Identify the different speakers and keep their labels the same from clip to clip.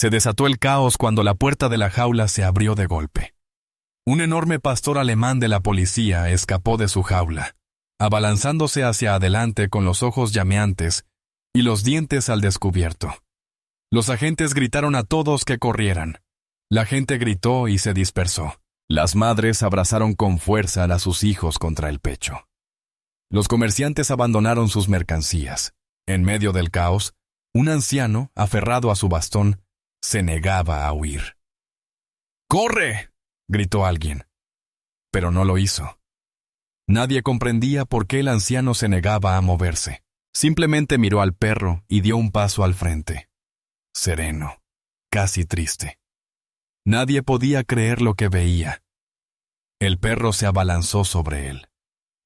Speaker 1: Se desató el caos cuando la puerta de la jaula se abrió de golpe. Un enorme pastor alemán de la policía escapó de su jaula, abalanzándose hacia adelante con los ojos llameantes y los dientes al descubierto. Los agentes gritaron a todos que corrieran. La gente gritó y se dispersó. Las madres abrazaron con fuerza a sus hijos contra el pecho. Los comerciantes abandonaron sus mercancías. En medio del caos, un anciano, aferrado a su bastón, se negaba a huir. ¡Corre!, gritó alguien. Pero no lo hizo. Nadie comprendía por qué el anciano se negaba a moverse. Simplemente miró al perro y dio un paso al frente. Sereno, casi triste. Nadie podía creer lo que veía. El perro se abalanzó sobre él.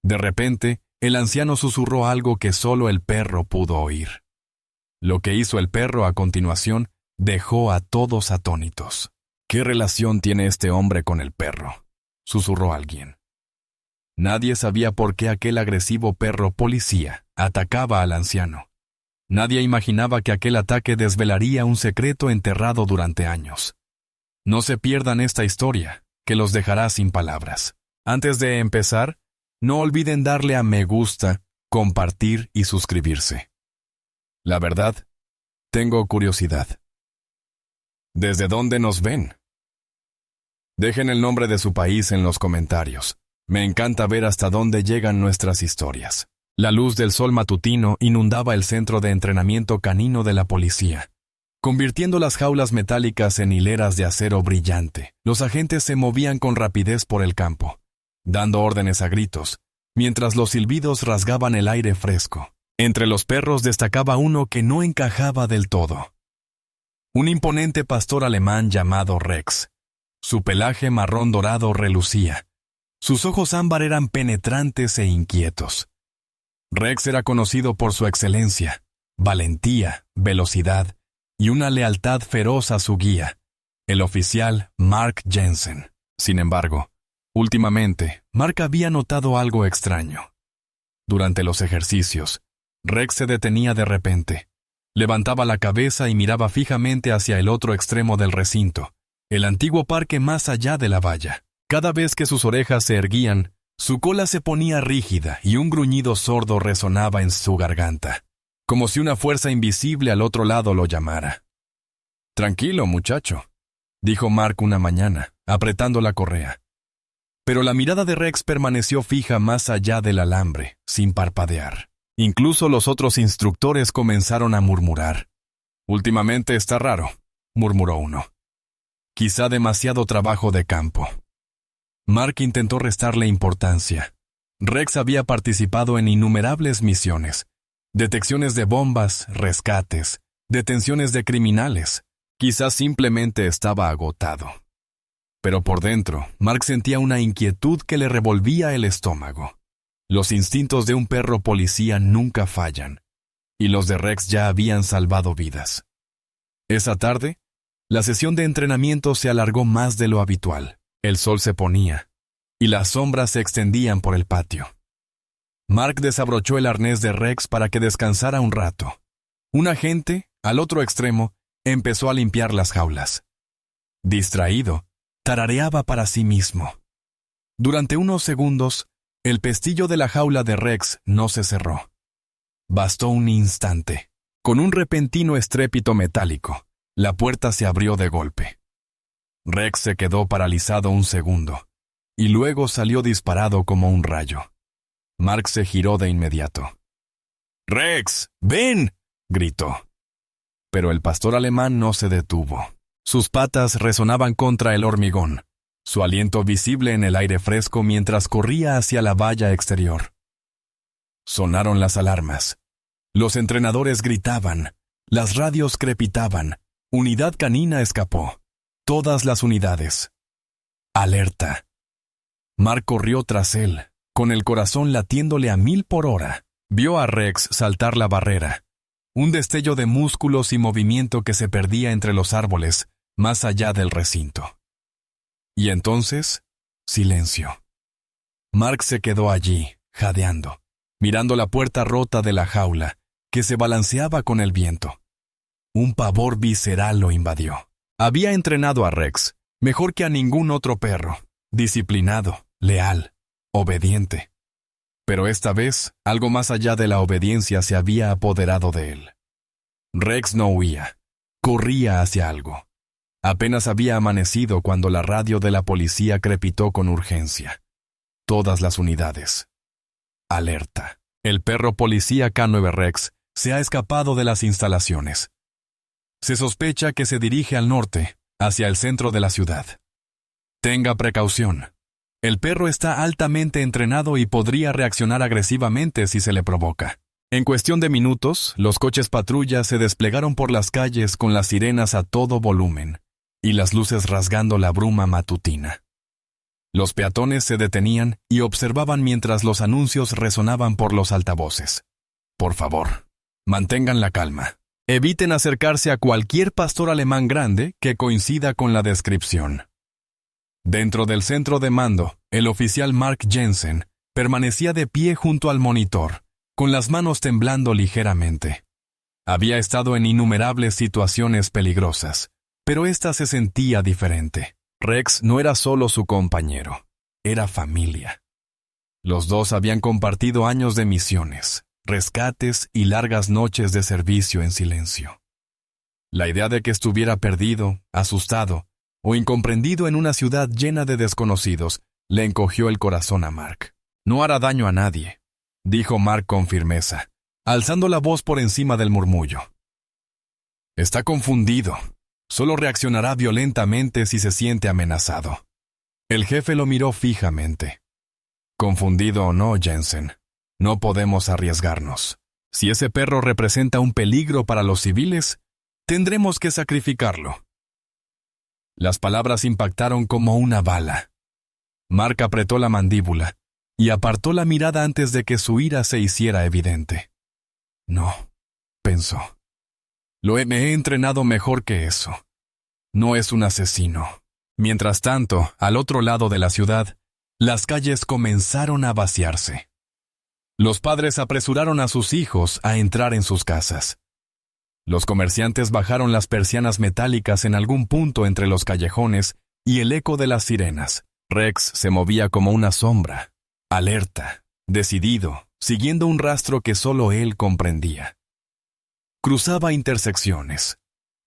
Speaker 1: De repente, el anciano susurró algo que solo el perro pudo oír. Lo que hizo el perro a continuación dejó a todos atónitos. ¿Qué relación tiene este hombre con el perro?, susurró alguien. Nadie sabía por qué aquel agresivo perro policía atacaba al anciano. Nadie imaginaba que aquel ataque desvelaría un secreto enterrado durante años. No se pierdan esta historia, que los dejará sin palabras. Antes de empezar, no olviden darle a me gusta, compartir y suscribirse. La verdad, tengo curiosidad. ¿Desde dónde nos ven? Dejen el nombre de su país en los comentarios. Me encanta ver hasta dónde llegan nuestras historias. La luz del sol matutino inundaba el centro de entrenamiento canino de la policía, convirtiendo las jaulas metálicas en hileras de acero brillante. Los agentes se movían con rapidez por el campo, dando órdenes a gritos, mientras los silbidos rasgaban el aire fresco. Entre los perros destacaba uno que no encajaba del todo. Un imponente pastor alemán llamado Rex. Su pelaje marrón dorado relucía. Sus ojos ámbar eran penetrantes e inquietos. Rex era conocido por su excelencia, valentía, velocidad y una lealtad feroz a su guía, el oficial Mark Jensen. Sin embargo, últimamente, Mark había notado algo extraño. Durante los ejercicios, Rex se detenía de repente, levantaba la cabeza y miraba fijamente hacia el otro extremo del recinto, el antiguo parque más allá de la valla. Cada vez que sus orejas se erguían, su cola se ponía rígida y un gruñido sordo resonaba en su garganta, como si una fuerza invisible al otro lado lo llamara. «Tranquilo, muchacho», dijo Mark una mañana, apretando la correa. Pero la mirada de Rex permaneció fija más allá del alambre, sin parpadear. Incluso los otros instructores comenzaron a murmurar. «Últimamente está raro», murmuró uno. «Quizá demasiado trabajo de campo». Mark intentó restarle importancia. Rex había participado en innumerables misiones, detecciones de bombas, rescates, detenciones de criminales. Quizás simplemente estaba agotado. Pero por dentro, Mark sentía una inquietud que le revolvía el estómago. Los instintos de un perro policía nunca fallan, y los de Rex ya habían salvado vidas. Esa tarde, la sesión de entrenamiento se alargó más de lo habitual. El sol se ponía, y las sombras se extendían por el patio. Mark desabrochó el arnés de Rex para que descansara un rato. Un agente, al otro extremo, empezó a limpiar las jaulas. Distraído, tarareaba para sí mismo. Durante unos segundos, el pestillo de la jaula de Rex no se cerró. Bastó un instante. Con un repentino estrépito metálico, la puerta se abrió de golpe. Rex se quedó paralizado un segundo, y luego salió disparado como un rayo. Mark se giró de inmediato. «¡Rex, ven!», gritó. Pero el pastor alemán no se detuvo. Sus patas resonaban contra el hormigón, su aliento visible en el aire fresco mientras corría hacia la valla exterior. Sonaron las alarmas. Los entrenadores gritaban, las radios crepitaban. Unidad canina escapó. Todas las unidades. Alerta. Mark corrió tras él, con el corazón latiéndole a 1000 por hora. Vio a Rex saltar la barrera. Un destello de músculos y movimiento que se perdía entre los árboles, más allá del recinto. Y entonces, silencio. Mark se quedó allí, jadeando, mirando la puerta rota de la jaula, que se balanceaba con el viento. Un pavor visceral lo invadió. Había entrenado a Rex, mejor que a ningún otro perro, disciplinado, leal, obediente. Pero esta vez, algo más allá de la obediencia se había apoderado de él. Rex no huía, corría hacia algo. Apenas había amanecido cuando la radio de la policía crepitó con urgencia. Todas las unidades. Alerta. El perro policía K9 Rex se ha escapado de las instalaciones. Se sospecha que se dirige al norte, hacia el centro de la ciudad. Tenga precaución. El perro está altamente entrenado y podría reaccionar agresivamente si se le provoca. En cuestión de minutos, los coches patrulla se desplegaron por las calles con las sirenas a todo volumen y las luces rasgando la bruma matutina. Los peatones se detenían y observaban mientras los anuncios resonaban por los altavoces. Por favor, mantengan la calma. Eviten acercarse a cualquier pastor alemán grande que coincida con la descripción. Dentro del centro de mando, el oficial Mark Jensen permanecía de pie junto al monitor, con las manos temblando ligeramente. Había estado en innumerables situaciones peligrosas, pero esta se sentía diferente. Rex no era solo su compañero, era familia. Los dos habían compartido años de misiones, rescates y largas noches de servicio en silencio. La idea de que estuviera perdido, asustado o incomprendido en una ciudad llena de desconocidos le encogió el corazón a Mark. No hará daño a nadie, dijo Mark con firmeza, alzando la voz por encima del murmullo. Está confundido. Solo reaccionará violentamente si se siente amenazado. El jefe lo miró fijamente. Confundido o no, Jensen, no podemos arriesgarnos. Si ese perro representa un peligro para los civiles, tendremos que sacrificarlo. Las palabras impactaron como una bala. Mark apretó la mandíbula y apartó la mirada antes de que su ira se hiciera evidente. No, pensó. Me he entrenado mejor que eso. No es un asesino. Mientras tanto, al otro lado de la ciudad, las calles comenzaron a vaciarse. Los padres apresuraron a sus hijos a entrar en sus casas. Los comerciantes bajaron las persianas metálicas en algún punto entre los callejones y el eco de las sirenas. Rex se movía como una sombra, alerta, decidido, siguiendo un rastro que solo él comprendía. Cruzaba intersecciones.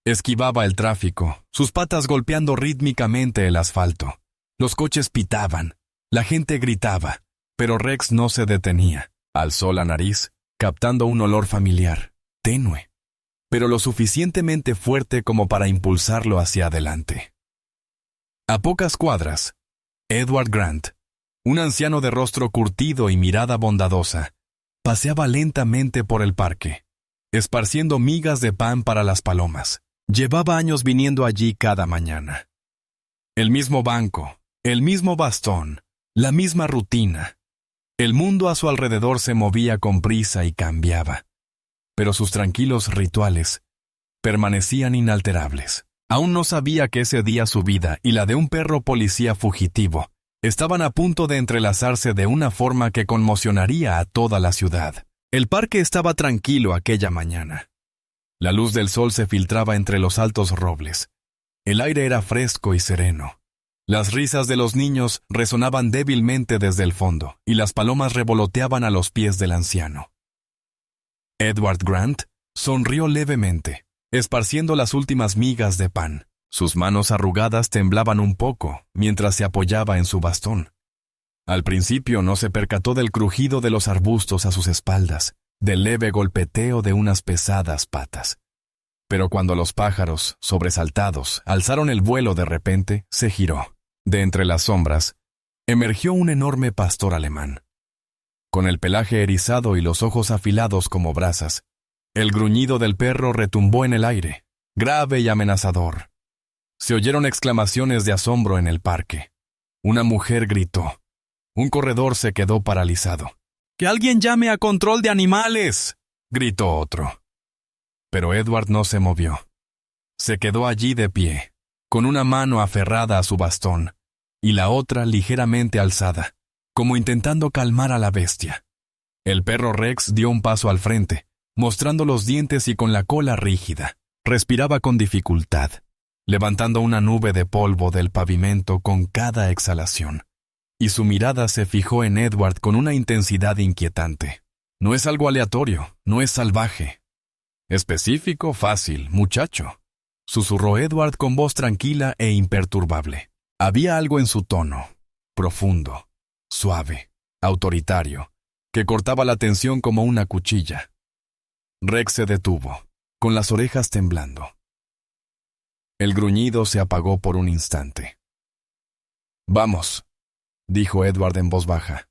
Speaker 1: Esquivaba el tráfico, sus patas golpeando rítmicamente el asfalto. Los coches pitaban, la gente gritaba, pero Rex no se detenía. Alzó la nariz, captando un olor familiar, tenue, pero lo suficientemente fuerte como para impulsarlo hacia adelante. A pocas cuadras, Edward Grant, un anciano de rostro curtido y mirada bondadosa, paseaba lentamente por el parque, esparciendo migas de pan para las palomas. Llevaba años viniendo allí cada mañana. El mismo banco, el mismo bastón, la misma rutina. El mundo a su alrededor se movía con prisa y cambiaba, pero sus tranquilos rituales permanecían inalterables. Aún no sabía que ese día su vida y la de un perro policía fugitivo estaban a punto de entrelazarse de una forma que conmocionaría a toda la ciudad. El parque estaba tranquilo aquella mañana. La luz del sol se filtraba entre los altos robles. El aire era fresco y sereno. Las risas de los niños resonaban débilmente desde el fondo, y las palomas revoloteaban a los pies del anciano. Edward Grant sonrió levemente, esparciendo las últimas migas de pan. Sus manos arrugadas temblaban un poco mientras se apoyaba en su bastón. Al principio no se percató del crujido de los arbustos a sus espaldas, del leve golpeteo de unas pesadas patas. Pero cuando los pájaros, sobresaltados, alzaron el vuelo de repente, se giró. De entre las sombras, emergió un enorme pastor alemán. Con el pelaje erizado y los ojos afilados como brasas, el gruñido del perro retumbó en el aire, grave y amenazador. Se oyeron exclamaciones de asombro en el parque. Una mujer gritó. Un corredor se quedó paralizado. ¡Que alguien llame a control de animales!, gritó otro. Pero Edward no se movió. Se quedó allí de pie, con una mano aferrada a su bastón y la otra ligeramente alzada, como intentando calmar a la bestia. El perro Rex dio un paso al frente, mostrando los dientes y con la cola rígida. Respiraba con dificultad, levantando una nube de polvo del pavimento con cada exhalación. Y su mirada se fijó en Edward con una intensidad inquietante. No es algo aleatorio, no es salvaje. Específico, fácil, muchacho, susurró Edward con voz tranquila e imperturbable. Había algo en su tono, profundo, suave, autoritario, que cortaba la tensión como una cuchilla. Rex se detuvo, con las orejas temblando. El gruñido se apagó por un instante. «Vamos», dijo Edward en voz baja.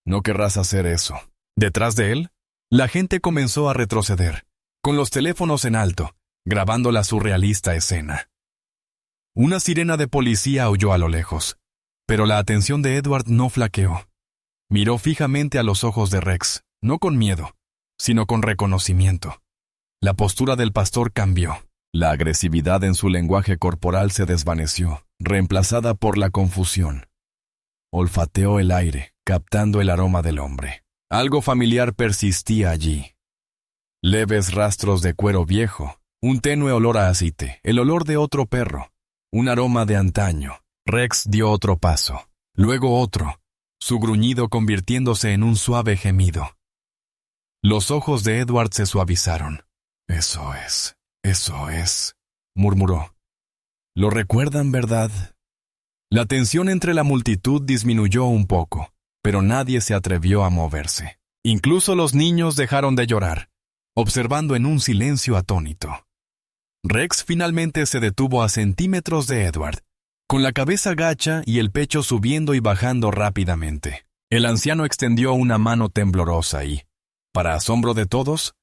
Speaker 1: «No querrás hacer eso». Detrás de él, la gente comenzó a retroceder, con los teléfonos en alto, grabando la surrealista escena. Una sirena de policía aulló a lo lejos, pero la atención de Edward no flaqueó. Miró fijamente a los ojos de Rex, no con miedo, sino con reconocimiento. La postura del pastor cambió. La agresividad en su lenguaje corporal se desvaneció, reemplazada por la confusión. Olfateó el aire, captando el aroma del hombre. Algo familiar persistía allí. Leves rastros de cuero viejo, un tenue olor a aceite, el olor de otro perro, un aroma de antaño. Rex dio otro paso, luego otro, su gruñido convirtiéndose en un suave gemido. Los ojos de Edward se suavizaron. Eso es, murmuró. ¿Lo recuerdan, verdad? La tensión entre la multitud disminuyó un poco, pero nadie se atrevió a moverse. Incluso los niños dejaron de llorar, observando en un silencio atónito. Rex finalmente se detuvo a centímetros de Edward, con la cabeza gacha y el pecho subiendo y bajando rápidamente. El anciano extendió una mano temblorosa y, para asombro de todos,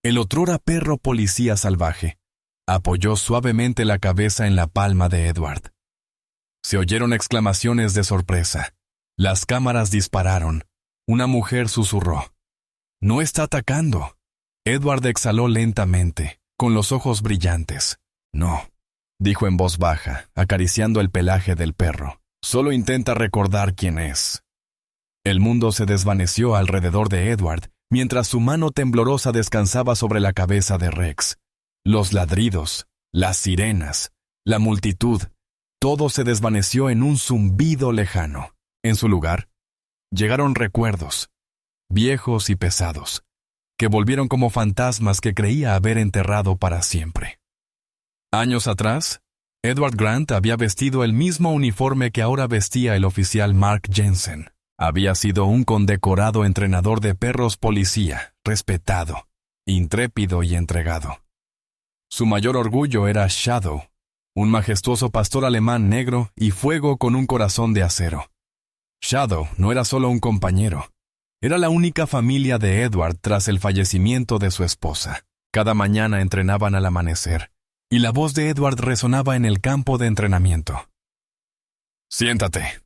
Speaker 1: el otrora perro policía salvaje apoyó suavemente la cabeza en la palma de Edward. Se oyeron exclamaciones de sorpresa. Las cámaras dispararon. Una mujer susurró. «No está atacando». Edward exhaló lentamente, con los ojos brillantes. «No», dijo en voz baja, acariciando el pelaje del perro. «Solo intenta recordar quién es». El mundo se desvaneció alrededor de Edward, mientras su mano temblorosa descansaba sobre la cabeza de Rex. Los ladridos, las sirenas, la multitud, todo se desvaneció en un zumbido lejano. En su lugar, llegaron recuerdos, viejos y pesados, que volvieron como fantasmas que creía haber enterrado para siempre. Años atrás, Edward Grant había vestido el mismo uniforme que ahora vestía el oficial Mark Jensen. Había sido un condecorado entrenador de perros policía, respetado, intrépido y entregado. Su mayor orgullo era Shadow, un majestuoso pastor alemán negro y fuego con un corazón de acero. Shadow no era solo un compañero, era la única familia de Edward tras el fallecimiento de su esposa. Cada mañana entrenaban al amanecer, y la voz de Edward resonaba en el campo de entrenamiento. «Siéntate».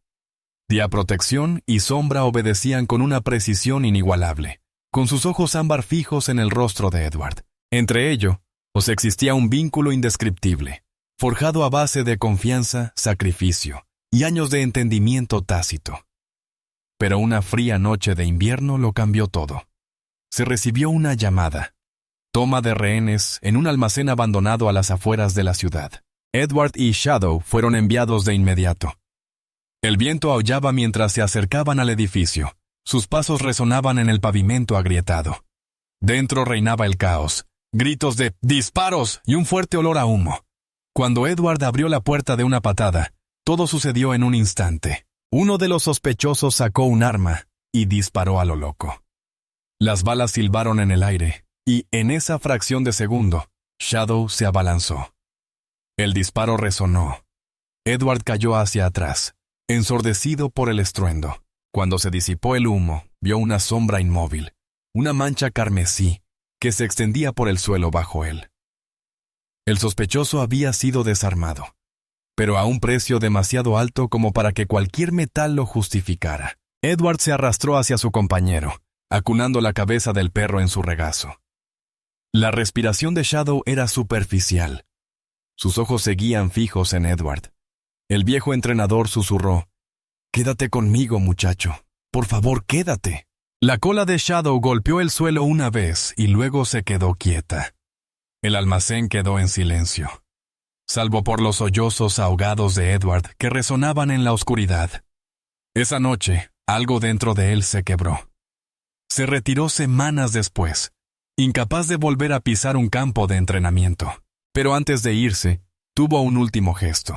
Speaker 1: Día, protección y sombra obedecían con una precisión inigualable, con sus ojos ámbar fijos en el rostro de Edward. Entre ellos existía un vínculo indescriptible, forjado a base de confianza, sacrificio y años de entendimiento tácito. Pero una fría noche de invierno lo cambió todo. Se recibió una llamada. Toma de rehenes en un almacén abandonado a las afueras de la ciudad. Edward y Shadow fueron enviados de inmediato. El viento aullaba mientras se acercaban al edificio. Sus pasos resonaban en el pavimento agrietado. Dentro reinaba el caos, gritos de «¡disparos!» y un fuerte olor a humo. Cuando Edward abrió la puerta de una patada, todo sucedió en un instante. Uno de los sospechosos sacó un arma y disparó a lo loco. Las balas silbaron en el aire, y en esa fracción de segundo, Shadow se abalanzó. El disparo resonó. Edward cayó hacia atrás, ensordecido por el estruendo. Cuando se disipó el humo, vio una sombra inmóvil, una mancha carmesí, que se extendía por el suelo bajo él. El sospechoso había sido desarmado, pero a un precio demasiado alto como para que cualquier metal lo justificara. Edward se arrastró hacia su compañero, acunando la cabeza del perro en su regazo. La respiración de Shadow era superficial. Sus ojos seguían fijos en Edward. El viejo entrenador susurró: «Quédate conmigo, muchacho. Por favor, quédate». La cola de Shadow golpeó el suelo una vez y luego se quedó quieta. El almacén quedó en silencio, salvo por los sollozos ahogados de Edward que resonaban en la oscuridad. Esa noche, algo dentro de él se quebró. Se retiró semanas después, incapaz de volver a pisar un campo de entrenamiento. Pero antes de irse, tuvo un último gesto.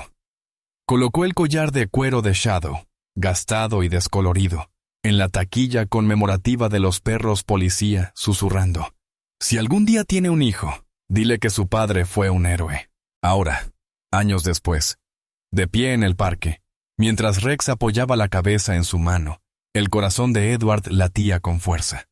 Speaker 1: Colocó el collar de cuero de Shadow, gastado y descolorido, en la taquilla conmemorativa de los perros policía, susurrando: «Si algún día tiene un hijo, dile que su padre fue un héroe». Ahora, años después, de pie en el parque, mientras Rex apoyaba la cabeza en su mano, el corazón de Edward latía con fuerza.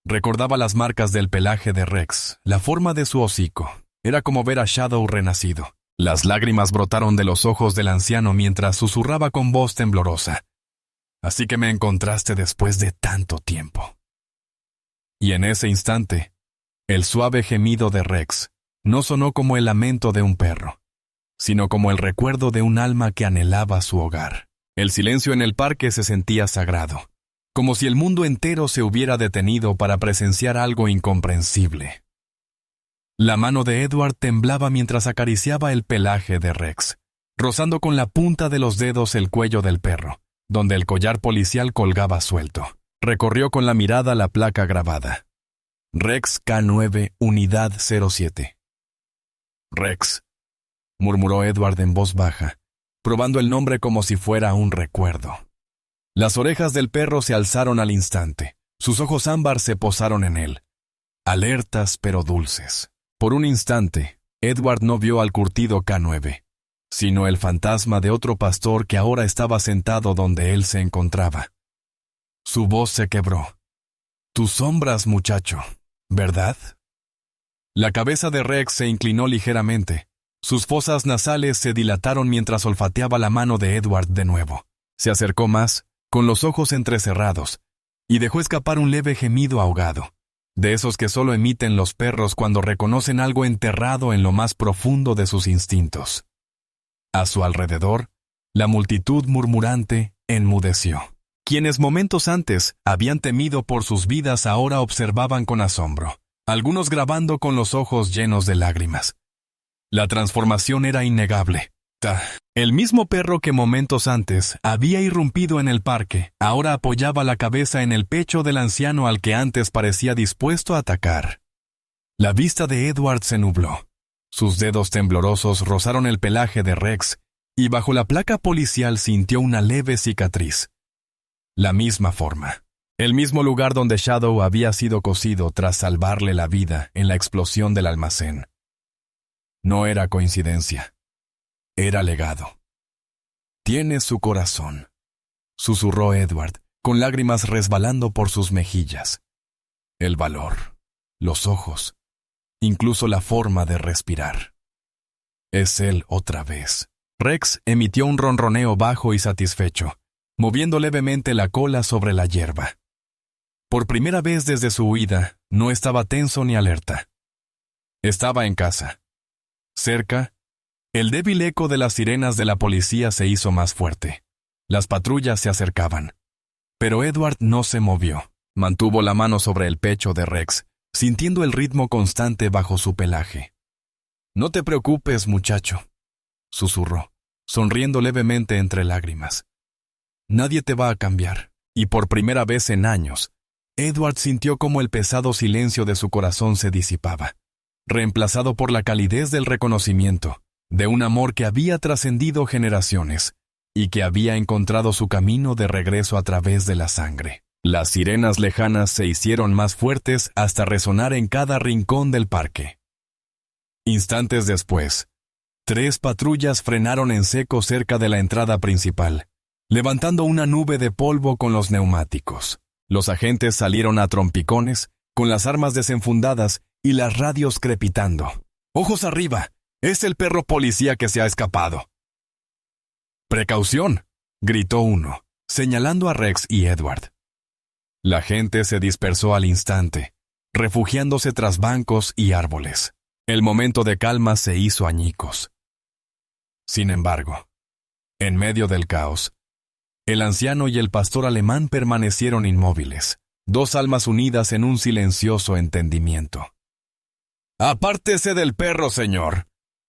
Speaker 1: Recordaba las marcas del pelaje de Rex, la forma de su hocico. Era como ver a Shadow renacido. Las lágrimas brotaron de los ojos del anciano mientras susurraba con voz temblorosa: «Así que me encontraste después de tanto tiempo». Y en ese instante, el suave gemido de Rex no sonó como el lamento de un perro, sino como el recuerdo de un alma que anhelaba su hogar. El silencio en el parque se sentía sagrado, como si el mundo entero se hubiera detenido para presenciar algo incomprensible. La mano de Edward temblaba mientras acariciaba el pelaje de Rex, rozando con la punta de los dedos el cuello del perro, donde el collar policial colgaba suelto. Recorrió con la mirada la placa grabada: Rex K9, Unidad 07. «Rex», murmuró Edward en voz baja, probando el nombre como si fuera un recuerdo. Las orejas del perro se alzaron al instante. Sus ojos ámbar se posaron en él, alertas pero dulces. Por un instante, Edward no vio al curtido K9, sino el fantasma de otro pastor que ahora estaba sentado donde él se encontraba. Su voz se quebró. «Tus sombras, muchacho, ¿verdad?». La cabeza de Rex se inclinó ligeramente. Sus fosas nasales se dilataron mientras olfateaba la mano de Edward de nuevo. Se acercó más, con los ojos entrecerrados, y dejó escapar un leve gemido ahogado, de esos que solo emiten los perros cuando reconocen algo enterrado en lo más profundo de sus instintos. A su alrededor, la multitud murmurante enmudeció. Quienes momentos antes habían temido por sus vidas ahora observaban con asombro, algunos grabando con los ojos llenos de lágrimas. La transformación era innegable. El mismo perro que momentos antes había irrumpido en el parque, ahora apoyaba la cabeza en el pecho del anciano al que antes parecía dispuesto a atacar. La vista de Edward se nubló. Sus dedos temblorosos rozaron el pelaje de Rex, y bajo la placa policial sintió una leve cicatriz. La misma forma. El mismo lugar donde Shadow había sido cosido tras salvarle la vida en la explosión del almacén. No era coincidencia. Era legado. «Tiene su corazón», susurró Edward, con lágrimas resbalando por sus mejillas. «El valor, los ojos, incluso la forma de respirar. Es él otra vez». Rex emitió un ronroneo bajo y satisfecho, moviendo levemente la cola sobre la hierba. Por primera vez desde su huida, no estaba tenso ni alerta. Estaba en casa. Cerca, el débil eco de las sirenas de la policía se hizo más fuerte. Las patrullas se acercaban. Pero Edward no se movió. Mantuvo la mano sobre el pecho de Rex, sintiendo el ritmo constante bajo su pelaje. «No te preocupes, muchacho», susurró, sonriendo levemente entre lágrimas. «Nadie te va a cambiar». Y por primera vez en años, Edward sintió como el pesado silencio de su corazón se disipaba, reemplazado por la calidez del reconocimiento, de un amor que había trascendido generaciones y que había encontrado su camino de regreso a través de la sangre. Las sirenas lejanas se hicieron más fuertes hasta resonar en cada rincón del parque. Instantes después, 3 patrullas frenaron en seco cerca de la entrada principal, levantando una nube de polvo con los neumáticos. Los agentes salieron a trompicones, con las armas desenfundadas y las radios crepitando. «¡Ojos arriba! ¡Es el perro policía que se ha escapado!». «¡Precaución!», gritó uno, señalando a Rex y Edward. La gente se dispersó al instante, refugiándose tras bancos y árboles. El momento de calma se hizo añicos. Sin embargo, en medio del caos, el anciano y el pastor alemán permanecieron inmóviles, 2 almas unidas en un silencioso entendimiento. «Apártese del perro, señor»,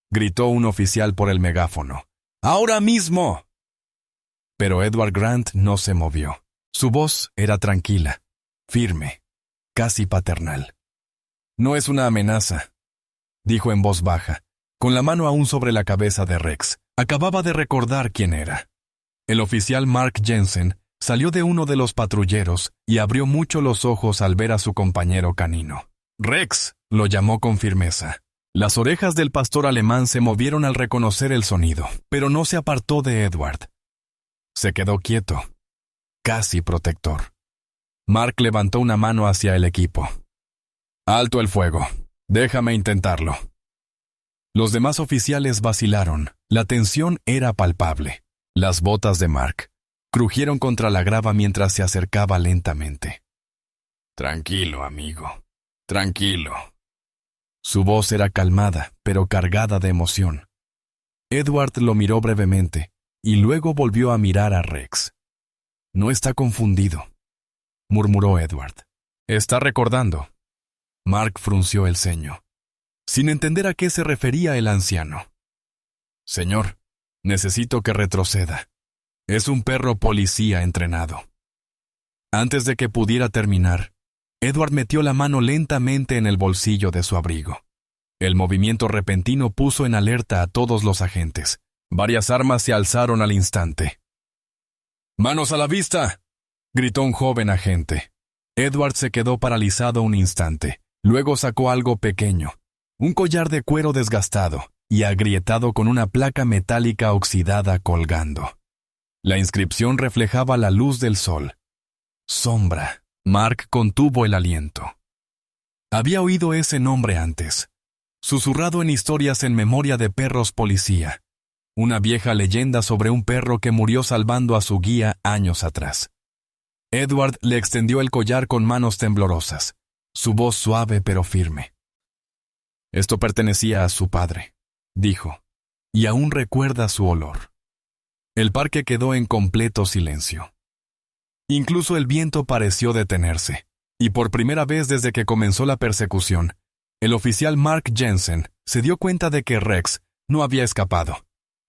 Speaker 1: gritó un oficial por el megáfono. «¡Ahora mismo!». Pero Edward Grant no se movió. Su voz era tranquila, firme, casi paternal. «No es una amenaza», dijo en voz baja, con la mano aún sobre la cabeza de Rex. Acababa de recordar quién era. El oficial Mark Jensen salió de uno de los patrulleros y abrió mucho los ojos al ver a su compañero canino. «Rex», lo llamó con firmeza. Las orejas del pastor alemán se movieron al reconocer el sonido, pero no se apartó de Edward. Se quedó quieto, casi protector. Mark levantó una mano hacia el equipo. «Alto el fuego. Déjame intentarlo». Los demás oficiales vacilaron. La tensión era palpable. Las botas de Mark crujieron contra la grava mientras se acercaba lentamente. «Tranquilo, amigo. Tranquilo». Su voz era calmada, pero cargada de emoción. Edward lo miró brevemente, y luego volvió a mirar a Rex. «No está confundido», murmuró Edward. «Está recordando». Mark frunció el ceño, sin entender a qué se refería el anciano. «Señor, necesito que retroceda. Es un perro policía entrenado». Antes de que pudiera terminar, Edward metió la mano lentamente en el bolsillo de su abrigo. El movimiento repentino puso en alerta a todos los agentes. Varias armas se alzaron al instante. «¡Manos a la vista!», gritó un joven agente. Edward se quedó paralizado un instante. Luego sacó algo pequeño, un collar de cuero desgastado y agrietado con una placa metálica oxidada colgando. La inscripción reflejaba la luz del sol. «Sombra». Mark contuvo el aliento. Había oído ese nombre antes, susurrado en historias en memoria de perros policía. Una vieja leyenda sobre un perro que murió salvando a su guía años atrás. Edward le extendió el collar con manos temblorosas, su voz suave pero firme. «Esto pertenecía a su padre», dijo, «y aún recuerda su olor». El parque quedó en completo silencio. Incluso el viento pareció detenerse, y por primera vez desde que comenzó la persecución, el oficial Mark Jensen se dio cuenta de que Rex no había escapado.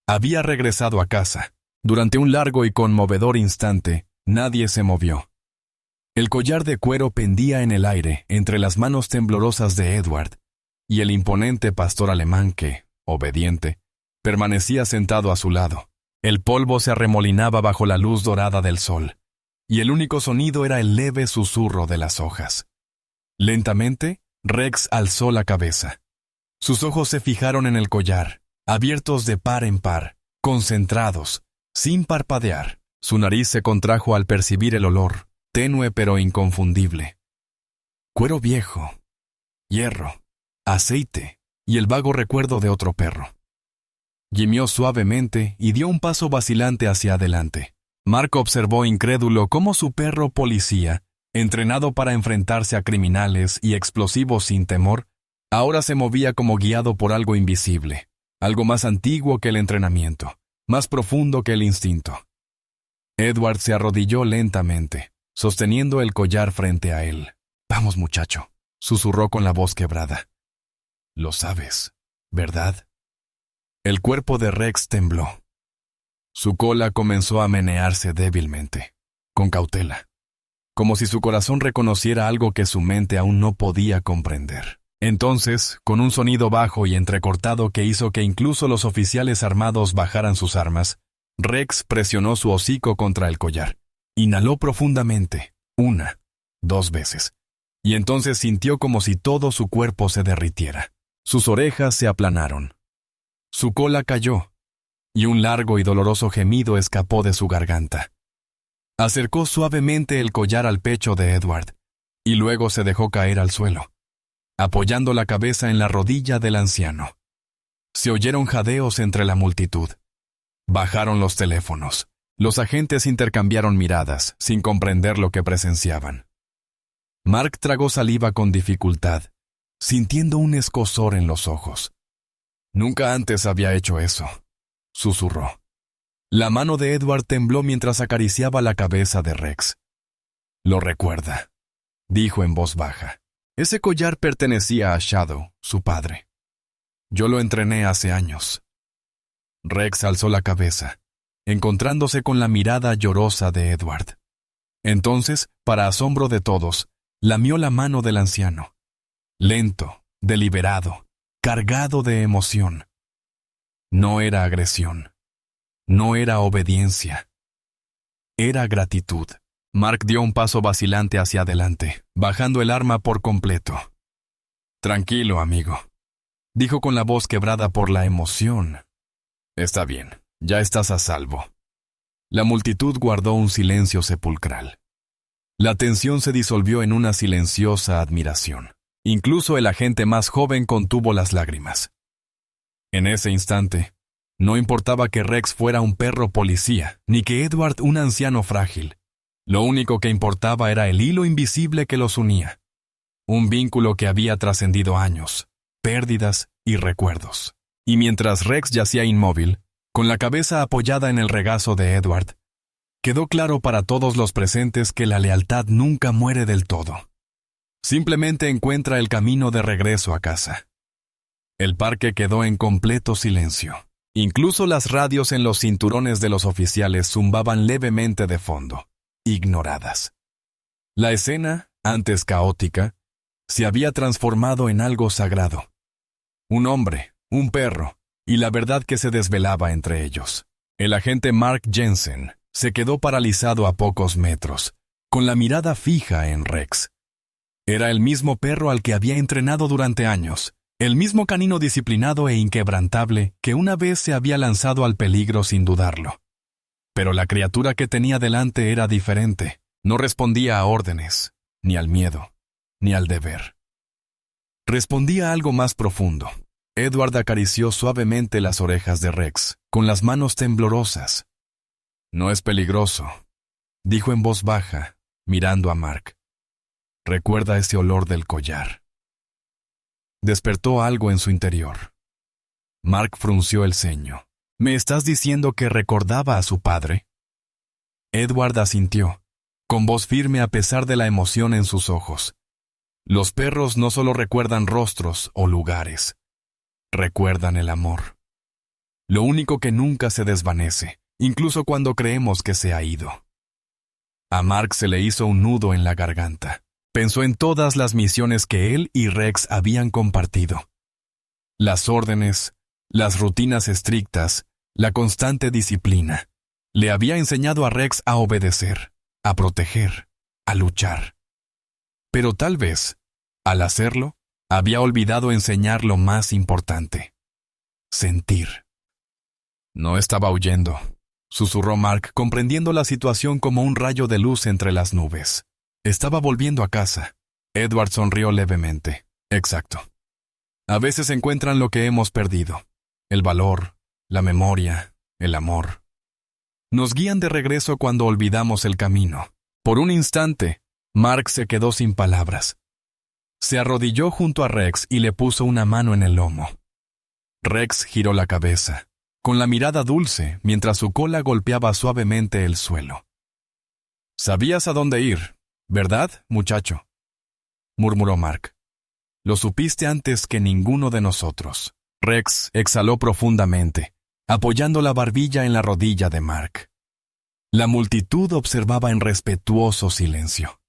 Speaker 1: Había regresado a casa. Durante un largo y conmovedor instante, nadie se movió. El collar de cuero pendía en el aire entre las manos temblorosas de Edward, y el imponente pastor alemán que, obediente, permanecía sentado a su lado. El polvo se arremolinaba bajo la luz dorada del sol, y el único sonido era el leve susurro de las hojas. Lentamente, Rex alzó la cabeza. Sus ojos se fijaron en el collar, abiertos de par en par, concentrados, sin parpadear. Su nariz se contrajo al percibir el olor, tenue pero inconfundible. Cuero viejo, hierro, aceite y el vago recuerdo de otro perro. Gimió suavemente y dio un paso vacilante hacia adelante. Mark observó incrédulo cómo su perro policía, entrenado para enfrentarse a criminales y explosivos sin temor, ahora se movía como guiado por algo invisible, algo más antiguo que el entrenamiento, más profundo que el instinto. Edward se arrodilló lentamente, sosteniendo el collar frente a él. «Vamos, muchacho», susurró con la voz quebrada. «Lo sabes, ¿verdad?». El cuerpo de Rex tembló. Su cola comenzó a menearse débilmente, con cautela, como si su corazón reconociera algo que su mente aún no podía comprender. Entonces, con un sonido bajo y entrecortado que hizo que incluso los oficiales armados bajaran sus armas, Rex presionó su hocico contra el collar. Inhaló profundamente, 1, 2 veces, y entonces sintió como si todo su cuerpo se derritiera. Sus orejas se aplanaron. Su cola cayó, y un largo y doloroso gemido escapó de su garganta. Acercó suavemente el collar al pecho de Edward, y luego se dejó caer al suelo, apoyando la cabeza en la rodilla del anciano. Se oyeron jadeos entre la multitud. Bajaron los teléfonos. Los agentes intercambiaron miradas, sin comprender lo que presenciaban. Mark tragó saliva con dificultad, sintiendo un escozor en los ojos. «Nunca antes había hecho eso», susurró. La mano de Edward tembló mientras acariciaba la cabeza de Rex. «Lo recuerda», dijo en voz baja. Ese collar pertenecía a Shadow, su padre. Yo lo entrené hace años. Rex alzó la cabeza, encontrándose con la mirada llorosa de Edward. Entonces, para asombro de todos, lamió la mano del anciano. Lento, deliberado, cargado de emoción. No era agresión. No era obediencia. Era gratitud. Mark dio un paso vacilante hacia adelante, bajando el arma por completo. «Tranquilo, amigo», dijo con la voz quebrada por la emoción. «Está bien, ya estás a salvo». La multitud guardó un silencio sepulcral. La tensión se disolvió en una silenciosa admiración. Incluso el agente más joven contuvo las lágrimas. En ese instante, no importaba que Rex fuera un perro policía, ni que Edward un anciano frágil. Lo único que importaba era el hilo invisible que los unía. Un vínculo que había trascendido años, pérdidas y recuerdos. Y mientras Rex yacía inmóvil, con la cabeza apoyada en el regazo de Edward, quedó claro para todos los presentes que la lealtad nunca muere del todo. Simplemente encuentra el camino de regreso a casa. El parque quedó en completo silencio. Incluso las radios en los cinturones de los oficiales zumbaban levemente de fondo, ignoradas. La escena, antes caótica, se había transformado en algo sagrado. Un hombre, un perro, y la verdad que se desvelaba entre ellos. El agente Mark Jensen se quedó paralizado a pocos metros, con la mirada fija en Rex. Era el mismo perro al que había entrenado durante años, el mismo canino disciplinado e inquebrantable que una vez se había lanzado al peligro sin dudarlo. Pero la criatura que tenía delante era diferente. No respondía a órdenes, ni al miedo, ni al deber. Respondía a algo más profundo. Edward acarició suavemente las orejas de Rex, con las manos temblorosas. «No es peligroso», dijo en voz baja, mirando a Mark. «Recuerda ese olor del collar». Despertó algo en su interior. Mark frunció el ceño. «¿Me estás diciendo que recordaba a su padre?» Edward asintió, con voz firme a pesar de la emoción en sus ojos. Los perros no solo recuerdan rostros o lugares, recuerdan el amor. Lo único que nunca se desvanece, incluso cuando creemos que se ha ido. A Mark se le hizo un nudo en la garganta. Pensó en todas las misiones que él y Rex habían compartido. Las órdenes, las rutinas estrictas, la constante disciplina. Le había enseñado a Rex a obedecer, a proteger, a luchar. Pero tal vez, al hacerlo, había olvidado enseñar lo más importante: sentir. «No estaba huyendo», susurró Mark, comprendiendo la situación como un rayo de luz entre las nubes. «Estaba volviendo a casa». Edward sonrió levemente. «Exacto. A veces encuentran lo que hemos perdido. El valor, la memoria, el amor. Nos guían de regreso cuando olvidamos el camino». Por un instante, Mark se quedó sin palabras. Se arrodilló junto a Rex y le puso una mano en el lomo. Rex giró la cabeza, con la mirada dulce, mientras su cola golpeaba suavemente el suelo. «Sabías a dónde ir, ¿verdad, muchacho?», murmuró Mark. «Lo supiste antes que ninguno de nosotros». Rex exhaló profundamente, apoyando la barbilla en la rodilla de Mark. La multitud observaba en respetuoso silencio.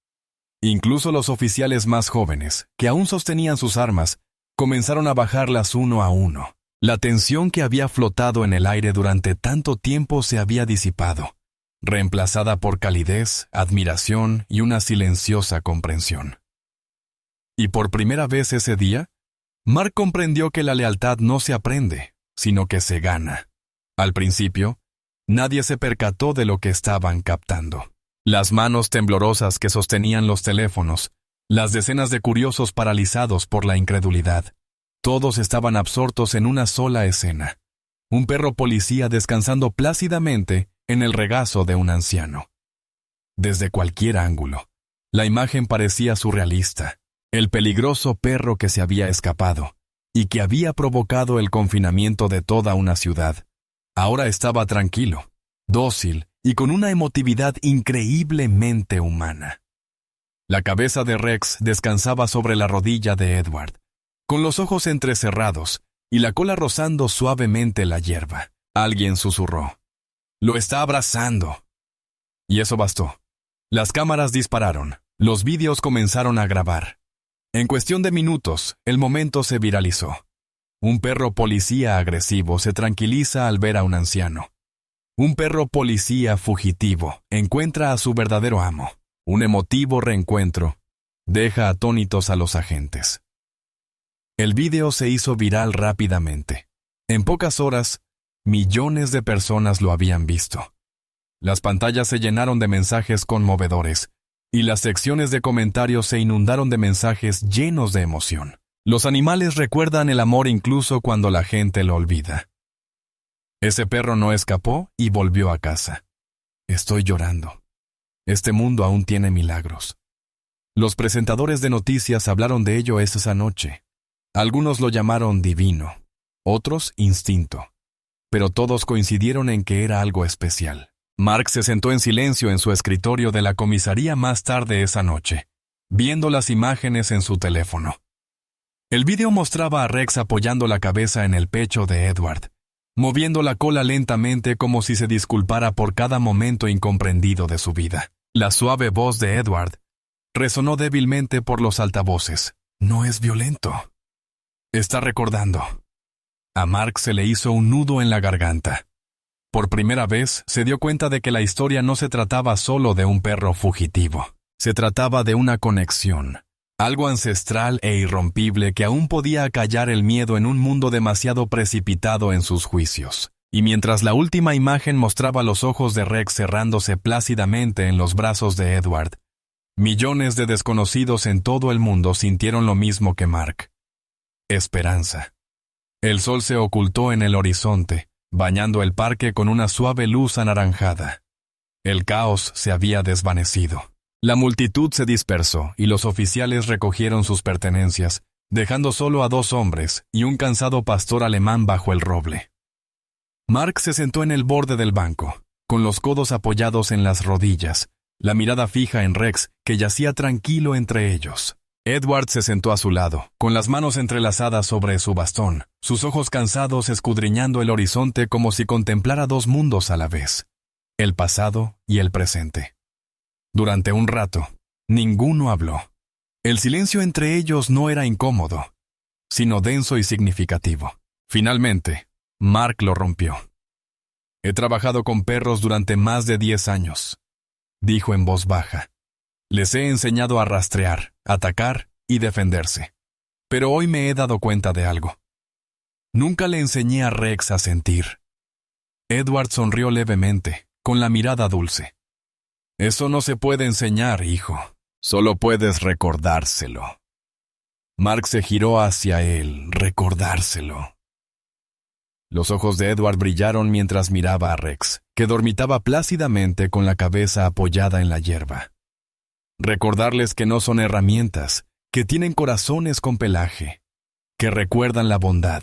Speaker 1: Incluso los oficiales más jóvenes, que aún sostenían sus armas, comenzaron a bajarlas uno a uno. La tensión que había flotado en el aire durante tanto tiempo se había disipado, reemplazada por calidez, admiración y una silenciosa comprensión. Y por primera vez ese día, Mark comprendió que la lealtad no se aprende, sino que se gana. Al principio, nadie se percató de lo que estaban captando. Las manos temblorosas que sostenían los teléfonos, las decenas de curiosos paralizados por la incredulidad. Todos estaban absortos en una sola escena. Un perro policía descansando plácidamente en el regazo de un anciano. Desde cualquier ángulo, la imagen parecía surrealista. El peligroso perro que se había escapado y que había provocado el confinamiento de toda una ciudad, ahora estaba tranquilo, dócil y con una emotividad increíblemente humana. La cabeza de Rex descansaba sobre la rodilla de Edward, con los ojos entrecerrados y la cola rozando suavemente la hierba. Alguien susurró: «Lo está abrazando». Y eso bastó. Las cámaras dispararon. Los vídeos comenzaron a grabar. En cuestión de minutos, el momento se viralizó. Un perro policía agresivo se tranquiliza al ver a un anciano. Un perro policía fugitivo encuentra a su verdadero amo. Un emotivo reencuentro deja atónitos a los agentes. El vídeo se hizo viral rápidamente. En pocas horas, millones de personas lo habían visto. Las pantallas se llenaron de mensajes conmovedores, y las secciones de comentarios se inundaron de mensajes llenos de emoción. Los animales recuerdan el amor incluso cuando la gente lo olvida. Ese perro no escapó y volvió a casa. Estoy llorando. Este mundo aún tiene milagros. Los presentadores de noticias hablaron de ello esa noche. Algunos lo llamaron divino, otros instinto, pero todos coincidieron en que era algo especial. Mark se sentó en silencio en su escritorio de la comisaría más tarde esa noche, viendo las imágenes en su teléfono. El vídeo mostraba a Rex apoyando la cabeza en el pecho de Edward, moviendo la cola lentamente como si se disculpara por cada momento incomprendido de su vida. La suave voz de Edward resonó débilmente por los altavoces. No es violento. Está recordando. A Mark se le hizo un nudo en la garganta. Por primera vez se dio cuenta de que la historia no se trataba solo de un perro fugitivo. Se trataba de una conexión, algo ancestral e irrompible que aún podía acallar el miedo en un mundo demasiado precipitado en sus juicios. Y mientras la última imagen mostraba los ojos de Rex cerrándose plácidamente en los brazos de Edward, millones de desconocidos en todo el mundo sintieron lo mismo que Mark. Esperanza. El sol se ocultó en el horizonte, bañando el parque con una suave luz anaranjada. El caos se había desvanecido. La multitud se dispersó y los oficiales recogieron sus pertenencias, dejando solo a 2 hombres y un cansado pastor alemán bajo el roble. Mark se sentó en el borde del banco, con los codos apoyados en las rodillas, la mirada fija en Rex, que yacía tranquilo entre ellos. Edward se sentó a su lado, con las manos entrelazadas sobre su bastón, sus ojos cansados escudriñando el horizonte como si contemplara 2 mundos a la vez, el pasado y el presente. Durante un rato, ninguno habló. El silencio entre ellos no era incómodo, sino denso y significativo. Finalmente, Mark lo rompió. He trabajado con perros durante más de 10 años, dijo en voz baja. Les he enseñado a rastrear, atacar y defenderse. Pero hoy me he dado cuenta de algo. Nunca le enseñé a Rex a sentir. Edward sonrió levemente, con la mirada dulce. Eso no se puede enseñar, hijo. Solo puedes recordárselo. Mark se giró hacia él, recordárselo. Los ojos de Edward brillaron mientras miraba a Rex, que dormitaba plácidamente con la cabeza apoyada en la hierba. Recordarles que no son herramientas, que tienen corazones con pelaje, que recuerdan la bondad,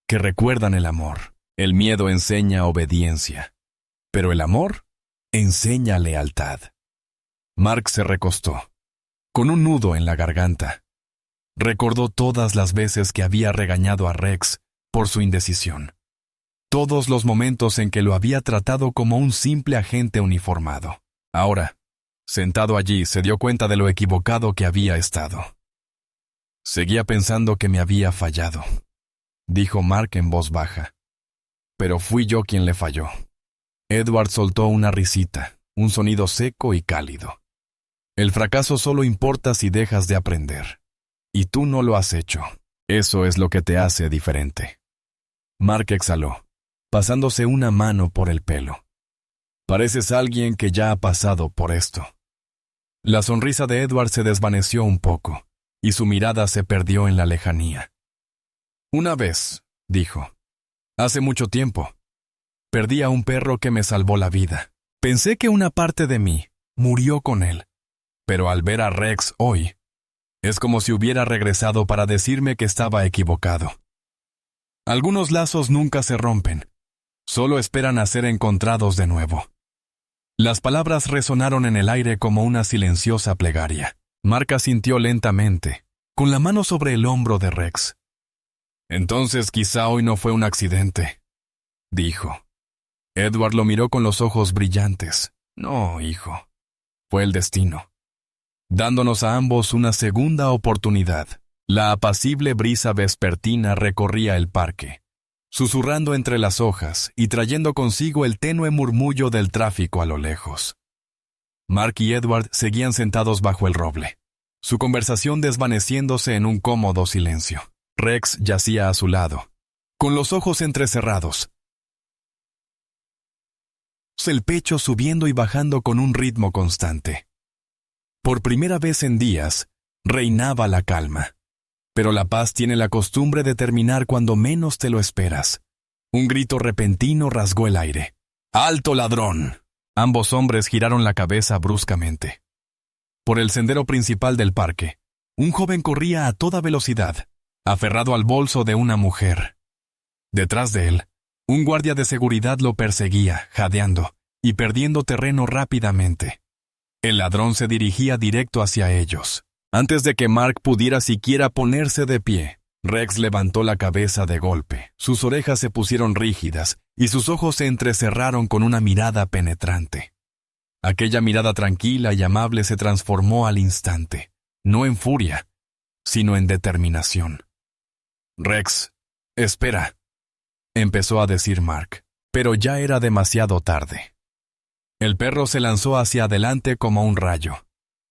Speaker 1: que recuerdan el amor. El miedo enseña obediencia, pero el amor enseña lealtad. Mark se recostó, con un nudo en la garganta. Recordó todas las veces que había regañado a Rex por su indecisión. Todos los momentos en que lo había tratado como un simple agente uniformado. Ahora, sentado allí, se dio cuenta de lo equivocado que había estado. Seguía pensando que me había fallado, dijo Mark en voz baja. Pero fui yo quien le falló. Edward soltó una risita, un sonido seco y cálido. El fracaso solo importa si dejas de aprender. Y tú no lo has hecho. Eso es lo que te hace diferente. Mark exhaló, pasándose una mano por el pelo. Pareces alguien que ya ha pasado por esto. La sonrisa de Edward se desvaneció un poco, y su mirada se perdió en la lejanía. Una vez, dijo, hace mucho tiempo, perdí a un perro que me salvó la vida. Pensé que una parte de mí murió con él, pero al ver a Rex hoy, es como si hubiera regresado para decirme que estaba equivocado. Algunos lazos nunca se rompen, solo esperan a ser encontrados de nuevo. Las palabras resonaron en el aire como una silenciosa plegaria. Mark asintió lentamente, con la mano sobre el hombro de Rex. «Entonces quizá hoy no fue un accidente», dijo. Edward lo miró con los ojos brillantes. «No, hijo. Fue el destino, dándonos a ambos una segunda oportunidad». La apacible brisa vespertina recorría el parque, susurrando entre las hojas y trayendo consigo el tenue murmullo del tráfico a lo lejos. Mark y Edward seguían sentados bajo el roble, su conversación desvaneciéndose en un cómodo silencio. Rex yacía a su lado, con los ojos entrecerrados, el pecho subiendo y bajando con un ritmo constante. Por primera vez en días, reinaba la calma. Pero la paz tiene la costumbre de terminar cuando menos te lo esperas. Un grito repentino rasgó el aire. «¡Alto, ladrón!». Ambos hombres giraron la cabeza bruscamente. Por el sendero principal del parque, un joven corría a toda velocidad, aferrado al bolso de una mujer. Detrás de él, un guardia de seguridad lo perseguía, jadeando y perdiendo terreno rápidamente. El ladrón se dirigía directo hacia ellos. Antes de que Mark pudiera siquiera ponerse de pie, Rex levantó la cabeza de golpe. Sus orejas se pusieron rígidas y sus ojos se entrecerraron con una mirada penetrante. Aquella mirada tranquila y amable se transformó al instante, no en furia, sino en determinación. «Rex, espera», empezó a decir Mark, pero ya era demasiado tarde. El perro se lanzó hacia adelante como un rayo,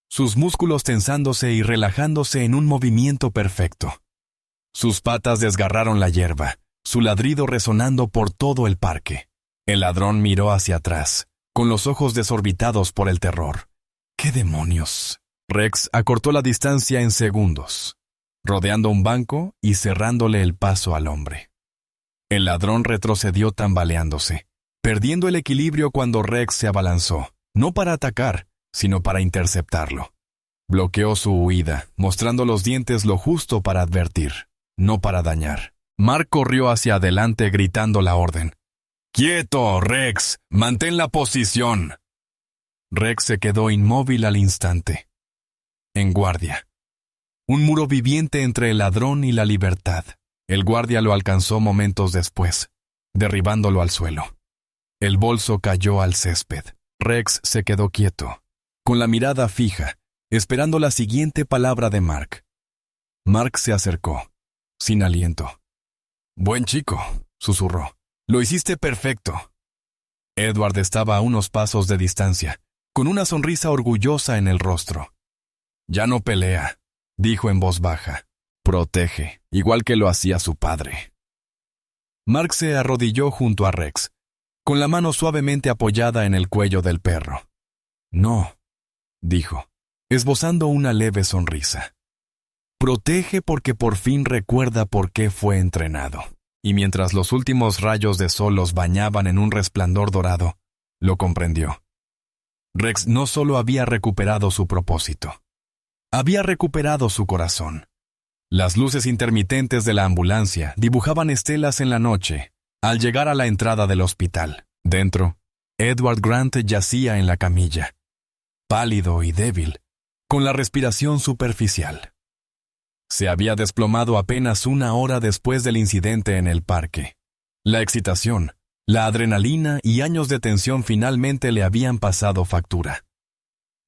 Speaker 1: sus músculos tensándose y relajándose en un movimiento perfecto. Sus patas desgarraron la hierba, su ladrido resonando por todo el parque. El ladrón miró hacia atrás, con los ojos desorbitados por el terror. «¿Qué demonios?». Rex acortó la distancia en segundos, rodeando un banco y cerrándole el paso al hombre. El ladrón retrocedió tambaleándose, perdiendo el equilibrio cuando Rex se abalanzó, no para atacar, sino para interceptarlo. Bloqueó su huida, mostrando los dientes lo justo para advertir, no para dañar. Mark corrió hacia adelante gritando la orden. «¡Quieto, Rex! ¡Mantén la posición!». Rex se quedó inmóvil al instante, en guardia. Un muro viviente entre el ladrón y la libertad. El guardia lo alcanzó momentos después, derribándolo al suelo. El bolso cayó al césped. Rex se quedó quieto, con la mirada fija, esperando la siguiente palabra de Mark. Mark se acercó, sin aliento. «Buen chico», susurró. «Lo hiciste perfecto». Edward estaba a unos pasos de distancia, con una sonrisa orgullosa en el rostro. «Ya no pelea», dijo en voz baja. «Protege, igual que lo hacía su padre». Mark se arrodilló junto a Rex, con la mano suavemente apoyada en el cuello del perro. «No», dijo, esbozando una leve sonrisa. «Protege porque por fin recuerda por qué fue entrenado». Y mientras los últimos rayos de sol los bañaban en un resplandor dorado, lo comprendió. Rex no solo había recuperado su propósito, había recuperado su corazón. Las luces intermitentes de la ambulancia dibujaban estelas en la noche al llegar a la entrada del hospital. Dentro, Edward Grant yacía en la camilla, pálido y débil, con la respiración superficial. Se había desplomado apenas una hora después del incidente en el parque. La excitación, la adrenalina y años de tensión finalmente le habían pasado factura.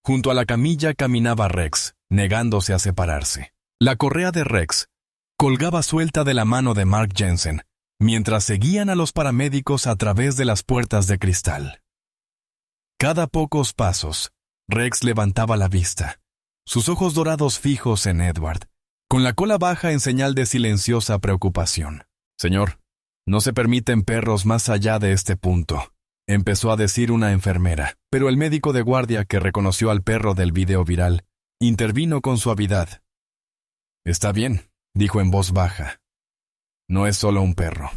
Speaker 1: Junto a la camilla caminaba Rex, negándose a separarse. La correa de Rex colgaba suelta de la mano de Mark Jensen, mientras seguían a los paramédicos a través de las puertas de cristal. Cada pocos pasos, Rex levantaba la vista, sus ojos dorados fijos en Edward, con la cola baja en señal de silenciosa preocupación. «Señor, no se permiten perros más allá de este punto», empezó a decir una enfermera, pero el médico de guardia que reconoció al perro del video viral intervino con suavidad. «Está bien», dijo en voz baja. «No es solo un perro».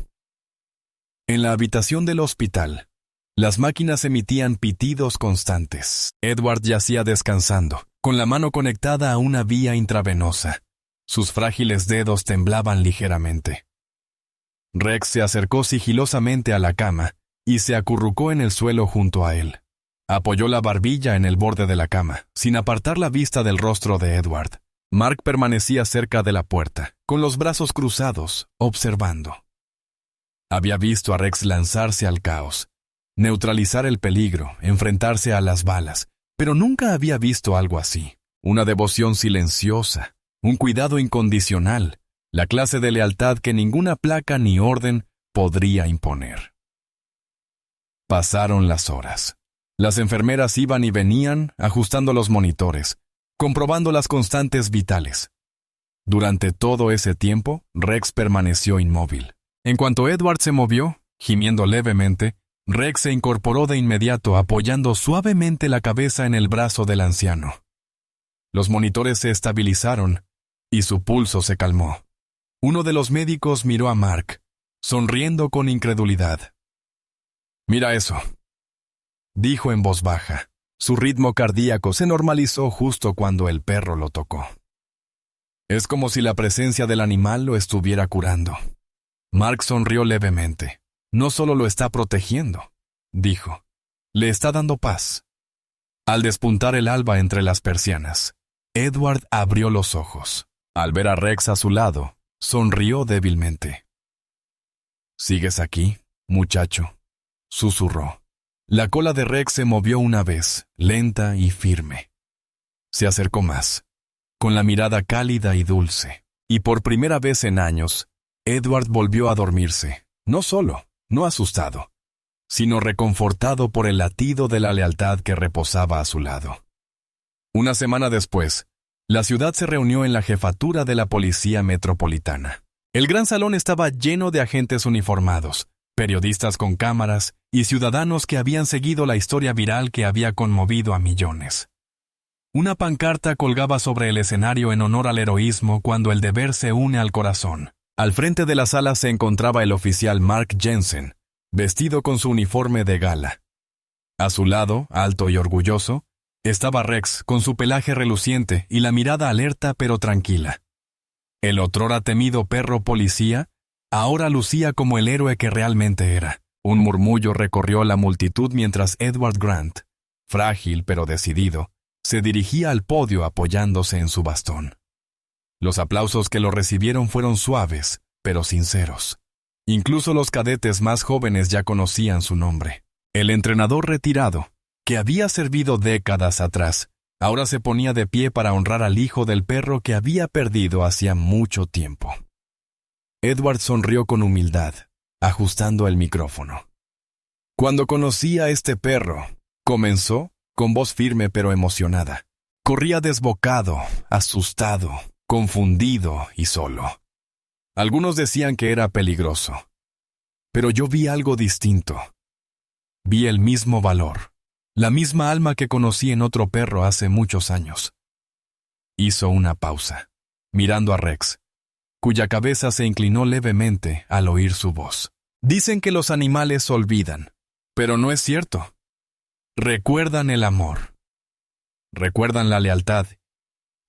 Speaker 1: En la habitación del hospital, las máquinas emitían pitidos constantes. Edward yacía descansando, con la mano conectada a una vía intravenosa. Sus frágiles dedos temblaban ligeramente. Rex se acercó sigilosamente a la cama y se acurrucó en el suelo junto a él. Apoyó la barbilla en el borde de la cama, sin apartar la vista del rostro de Edward. Mark permanecía cerca de la puerta, con los brazos cruzados, observando. Había visto a Rex lanzarse al caos, neutralizar el peligro, enfrentarse a las balas, pero nunca había visto algo así. Una devoción silenciosa, un cuidado incondicional, la clase de lealtad que ninguna placa ni orden podría imponer. Pasaron las horas. Las enfermeras iban y venían, ajustando los monitores, comprobando las constantes vitales. Durante todo ese tiempo, Rex permaneció inmóvil. En cuanto Edward se movió, gimiendo levemente, Rex se incorporó de inmediato, apoyando suavemente la cabeza en el brazo del anciano. Los monitores se estabilizaron y su pulso se calmó. Uno de los médicos miró a Mark, sonriendo con incredulidad. «Mira eso», dijo en voz baja. Su ritmo cardíaco se normalizó justo cuando el perro lo tocó. Es como si la presencia del animal lo estuviera curando. Mark sonrió levemente. «No solo lo está protegiendo», dijo. «Le está dando paz». Al despuntar el alba entre las persianas, Edward abrió los ojos. Al ver a Rex a su lado, sonrió débilmente. «¿Sigues aquí, muchacho?», susurró. La cola de Rex se movió una vez, lenta y firme. Se acercó más, con la mirada cálida y dulce. Y por primera vez en años, Edward volvió a dormirse, no solo, no asustado, sino reconfortado por el latido de la lealtad que reposaba a su lado. Una semana después, la ciudad se reunió en la jefatura de la Policía Metropolitana. El gran salón estaba lleno de agentes uniformados, periodistas con cámaras y ciudadanos que habían seguido la historia viral que había conmovido a millones. Una pancarta colgaba sobre el escenario en honor al heroísmo cuando el deber se une al corazón. Al frente de la sala se encontraba el oficial Mark Jensen, vestido con su uniforme de gala. A su lado, alto y orgulloso, estaba Rex con su pelaje reluciente y la mirada alerta pero tranquila. El otrora temido perro policía ahora lucía como el héroe que realmente era. Un murmullo recorrió la multitud mientras Edward Grant, frágil pero decidido, se dirigía al podio apoyándose en su bastón. Los aplausos que lo recibieron fueron suaves, pero sinceros. Incluso los cadetes más jóvenes ya conocían su nombre. El entrenador retirado, que había servido décadas atrás, ahora se ponía de pie para honrar al hijo del perro que había perdido hacía mucho tiempo. Edward sonrió con humildad, ajustando el micrófono. «Cuando conocí a este perro», comenzó, con voz firme pero emocionada. «Corría desbocado, asustado, confundido y solo. Algunos decían que era peligroso. Pero yo vi algo distinto. Vi el mismo valor, la misma alma que conocí en otro perro hace muchos años». Hizo una pausa, mirando a Rex, cuya cabeza se inclinó levemente al oír su voz. «Dicen que los animales olvidan, pero no es cierto. Recuerdan el amor. Recuerdan la lealtad.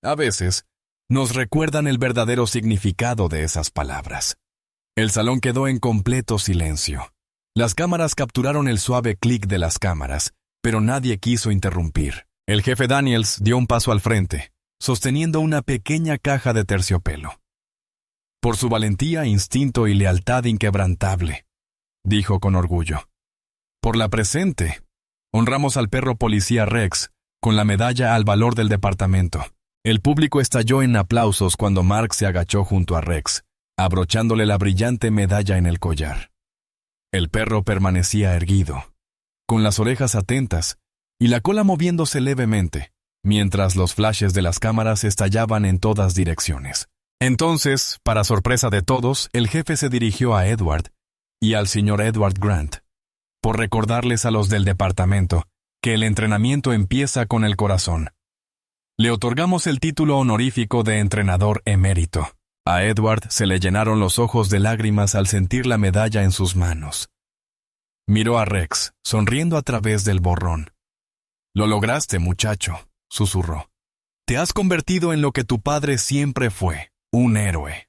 Speaker 1: A veces, nos recuerdan el verdadero significado de esas palabras». El salón quedó en completo silencio. Las cámaras capturaron el suave clic de las cámaras, pero nadie quiso interrumpir. El jefe Daniels dio un paso al frente, sosteniendo una pequeña caja de terciopelo. «Por su valentía, instinto y lealtad inquebrantable», dijo con orgullo. «Por la presente, honramos al perro policía Rex con la medalla al valor del departamento». El público estalló en aplausos cuando Mark se agachó junto a Rex, abrochándole la brillante medalla en el collar. El perro permanecía erguido, con las orejas atentas y la cola moviéndose levemente, mientras los flashes de las cámaras estallaban en todas direcciones. Entonces, para sorpresa de todos, el jefe se dirigió a Edward y al señor Edward Grant, por recordarles a los del departamento que el entrenamiento empieza con el corazón. Le otorgamos el título honorífico de entrenador emérito. A Edward se le llenaron los ojos de lágrimas al sentir la medalla en sus manos. Miró a Rex, sonriendo a través del borrón. «Lo lograste, muchacho», susurró. «Te has convertido en lo que tu padre siempre fue. Un héroe».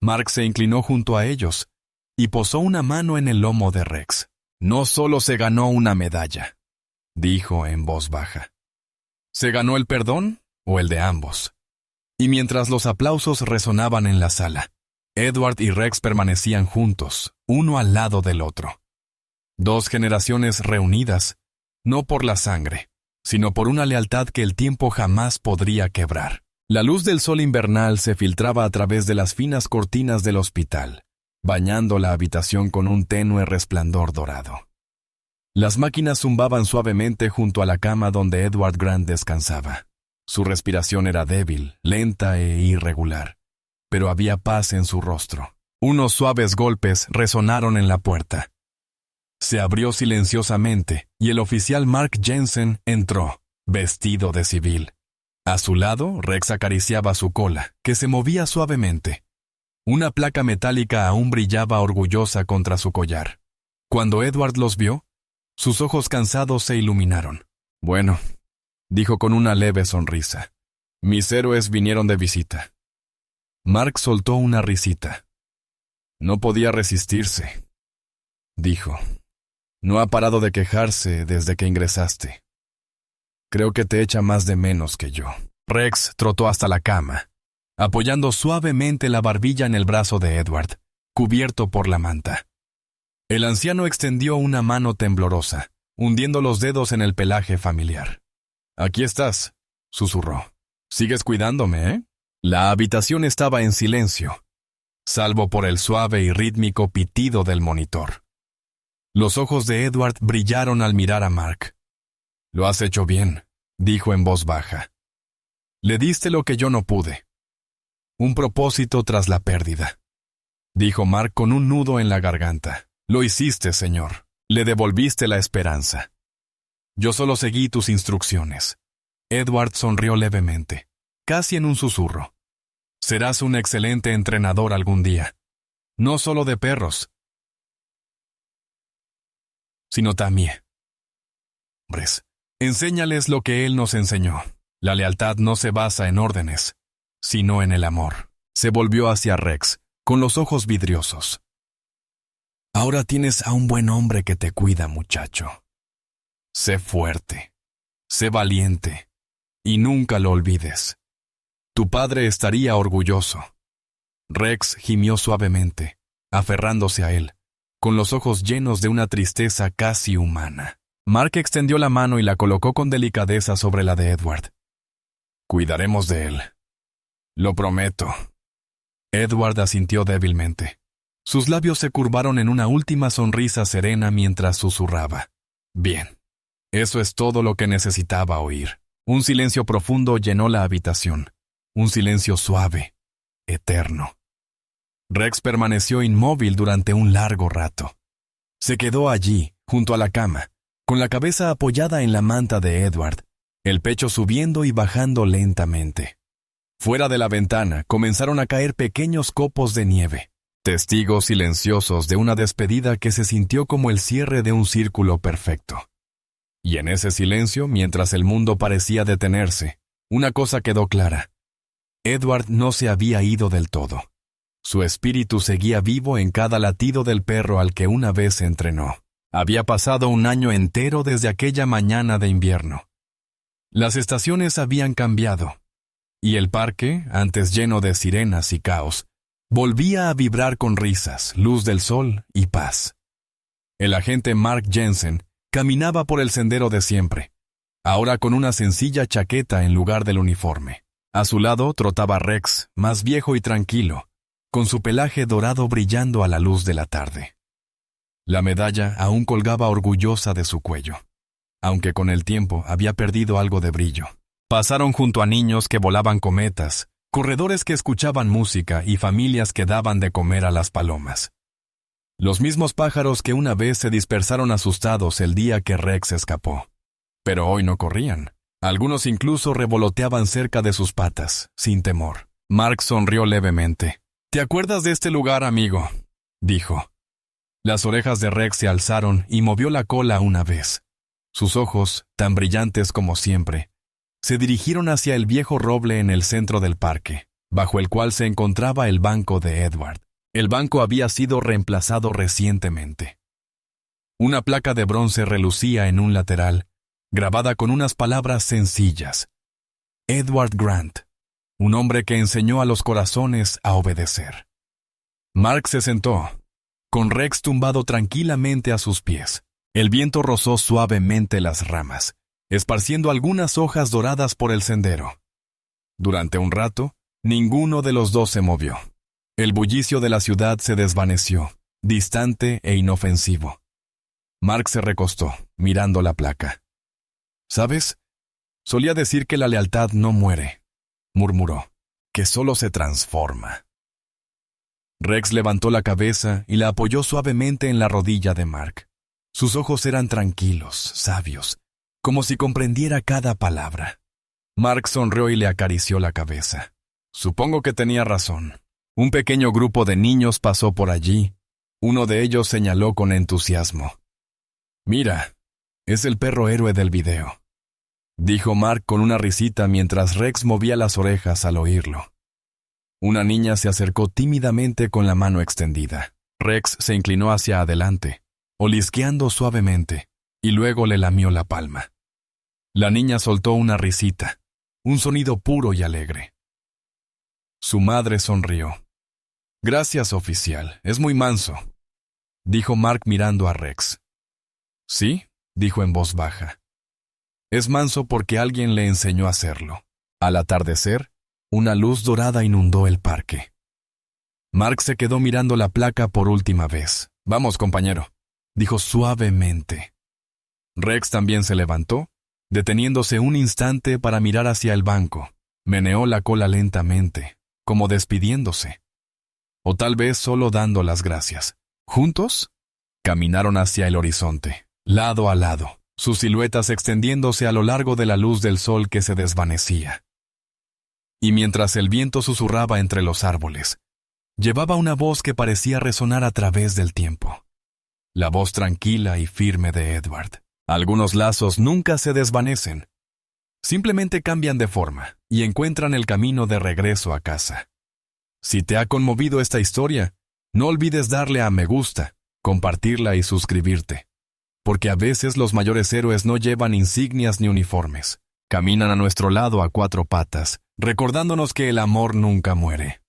Speaker 1: Mark se inclinó junto a ellos y posó una mano en el lomo de Rex. «No solo se ganó una medalla», dijo en voz baja. ¿Se ganó el perdón o el de ambos? Y mientras los aplausos resonaban en la sala, Edward y Rex permanecían juntos, uno al lado del otro. Dos generaciones reunidas, no por la sangre, sino por una lealtad que el tiempo jamás podría quebrar. La luz del sol invernal se filtraba a través de las finas cortinas del hospital, bañando la habitación con un tenue resplandor dorado. Las máquinas zumbaban suavemente junto a la cama donde Edward Grant descansaba. Su respiración era débil, lenta e irregular, pero había paz en su rostro. Unos suaves golpes resonaron en la puerta. Se abrió silenciosamente y el oficial Mark Jensen entró, vestido de civil. A su lado, Rex acariciaba su cola, que se movía suavemente. Una placa metálica aún brillaba orgullosa contra su collar. Cuando Edward los vio, sus ojos cansados se iluminaron. «Bueno», dijo con una leve sonrisa. «Mis héroes vinieron de visita». Mark soltó una risita. «No podía resistirse», dijo. «No ha parado de quejarse desde que ingresaste. Creo que te echa más de menos que yo». Rex trotó hasta la cama, apoyando suavemente la barbilla en el brazo de Edward, cubierto por la manta. El anciano extendió una mano temblorosa, hundiendo los dedos en el pelaje familiar. «Aquí estás», susurró. «Sigues cuidándome, ¿eh?» La habitación estaba en silencio, salvo por el suave y rítmico pitido del monitor. Los ojos de Edward brillaron al mirar a Mark. «Lo has hecho bien», dijo en voz baja. «Le diste lo que yo no pude. Un propósito tras la pérdida», dijo Mark con un nudo en la garganta. «Lo hiciste, señor. Le devolviste la esperanza». «Yo solo seguí tus instrucciones». Edward sonrió levemente, casi en un susurro. «Serás un excelente entrenador algún día. No solo de perros, sino también. Hombres, enséñales lo que él nos enseñó. La lealtad no se basa en órdenes, sino en el amor». Se volvió hacia Rex, con los ojos vidriosos. «Ahora tienes a un buen hombre que te cuida, muchacho. Sé fuerte, sé valiente, y nunca lo olvides. Tu padre estaría orgulloso». Rex gimió suavemente, aferrándose a él, con los ojos llenos de una tristeza casi humana. Mark extendió la mano y la colocó con delicadeza sobre la de Edward. «Cuidaremos de él. Lo prometo». Edward asintió débilmente. Sus labios se curvaron en una última sonrisa serena mientras susurraba. «Bien». Eso es todo lo que necesitaba oír. Un silencio profundo llenó la habitación. Un silencio suave, eterno. Rex permaneció inmóvil durante un largo rato. Se quedó allí, junto a la cama, con la cabeza apoyada en la manta de Edward, el pecho subiendo y bajando lentamente. Fuera de la ventana comenzaron a caer pequeños copos de nieve, testigos silenciosos de una despedida que se sintió como el cierre de un círculo perfecto. Y en ese silencio, mientras el mundo parecía detenerse, una cosa quedó clara. Edward no se había ido del todo. Su espíritu seguía vivo en cada latido del perro al que una vez entrenó. Había pasado un año entero desde aquella mañana de invierno. Las estaciones habían cambiado, y el parque, antes lleno de sirenas y caos, volvía a vibrar con risas, luz del sol y paz. El agente Mark Jensen caminaba por el sendero de siempre, ahora con una sencilla chaqueta en lugar del uniforme. A su lado trotaba Rex, más viejo y tranquilo, con su pelaje dorado brillando a la luz de la tarde. La medalla aún colgaba orgullosa de su cuello, aunque con el tiempo había perdido algo de brillo. Pasaron junto a niños que volaban cometas, corredores que escuchaban música y familias que daban de comer a las palomas. Los mismos pájaros que una vez se dispersaron asustados el día que Rex escapó. Pero hoy no corrían. Algunos incluso revoloteaban cerca de sus patas, sin temor. Mark sonrió levemente. «¿Te acuerdas de este lugar, amigo?», dijo. Las orejas de Rex se alzaron y movió la cola una vez. Sus ojos, tan brillantes como siempre, se dirigieron hacia el viejo roble en el centro del parque, bajo el cual se encontraba el banco de Edward. El banco había sido reemplazado recientemente. Una placa de bronce relucía en un lateral, grabada con unas palabras sencillas. Edward Grant, un hombre que enseñó a los corazones a obedecer. Mark se sentó, con Rex tumbado tranquilamente a sus pies. El viento rozó suavemente las ramas, esparciendo algunas hojas doradas por el sendero. Durante un rato, ninguno de los dos se movió. El bullicio de la ciudad se desvaneció, distante e inofensivo. Mark se recostó, mirando la placa. «¿Sabes? Solía decir que la lealtad no muere», murmuró, «que solo se transforma». Rex levantó la cabeza y la apoyó suavemente en la rodilla de Mark. Sus ojos eran tranquilos, sabios, como si comprendiera cada palabra. Mark sonrió y le acarició la cabeza. Supongo que tenía razón. Un pequeño grupo de niños pasó por allí. Uno de ellos señaló con entusiasmo. «Mira, es el perro héroe del video», dijo Mark con una risita mientras Rex movía las orejas al oírlo. Una niña se acercó tímidamente con la mano extendida. Rex se inclinó hacia adelante, olisqueando suavemente, y luego le lamió la palma. La niña soltó una risita, un sonido puro y alegre. Su madre sonrió. «Gracias, oficial, es muy manso», dijo Mark mirando a Rex. «Sí», dijo en voz baja. «Es manso porque alguien le enseñó a hacerlo». Al atardecer, una luz dorada inundó el parque. Mark se quedó mirando la placa por última vez. «Vamos, compañero», dijo suavemente. Rex también se levantó, deteniéndose un instante para mirar hacia el banco. Meneó la cola lentamente, como despidiéndose. O tal vez solo dando las gracias. Juntos, caminaron hacia el horizonte, lado a lado, sus siluetas extendiéndose a lo largo de la luz del sol que se desvanecía. Y mientras el viento susurraba entre los árboles, llevaba una voz que parecía resonar a través del tiempo. La voz tranquila y firme de Edward. Algunos lazos nunca se desvanecen. Simplemente cambian de forma y encuentran el camino de regreso a casa. Si te ha conmovido esta historia, no olvides darle a me gusta, compartirla y suscribirte. Porque a veces los mayores héroes no llevan insignias ni uniformes. Caminan a nuestro lado a cuatro patas, recordándonos que el amor nunca muere.